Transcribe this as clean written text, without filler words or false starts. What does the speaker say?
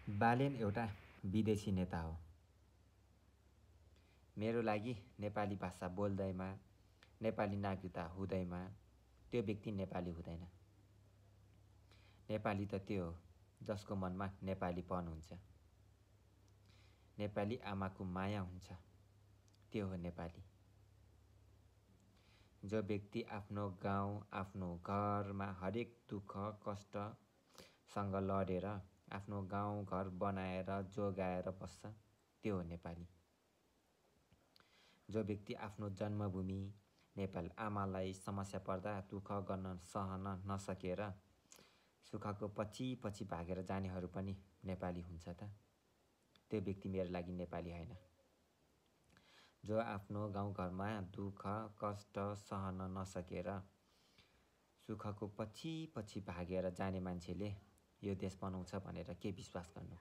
बालेन एउटा विदेशी नेता हो। मेरो लागि नेपाली भाषा बोल्दैमा, नेपाली नागरिकता हुँदैमा त्यो व्यक्ति नेपाली हुँदैन। नेपाली त त्यो हो जसको मनमा नेपालीपन हुन्छ, नेपाली आमाको माया हुन्छ, त्यो हो नेपाली। जो व्यक्ति आफ्नो गाउँ, आफ्नो घरमा हरेक दुःख कष्टसँग लडेर आफ्नो गाउँ घर बनाएर जोगाएर बस्छ, त्यो हो नेपाली। जो व्यक्ति आफ्नो जन्मभूमि नेपाल आमालाई समस्या पर्दा दुःख गर्न सहन नसकेर सुखको पछि पछि भागेर जानेहरू पनि नेपाली हुन्छ त, त्यो व्यक्ति मेरो लागि नेपाली होइन। जो आफ्नो गाउँघरमा दुःख कष्ट सहन नसकेर सुखको पछि पछि भागेर जाने मान्छेले यो देश बनाउँछ भनेर के विश्वास गर्नु।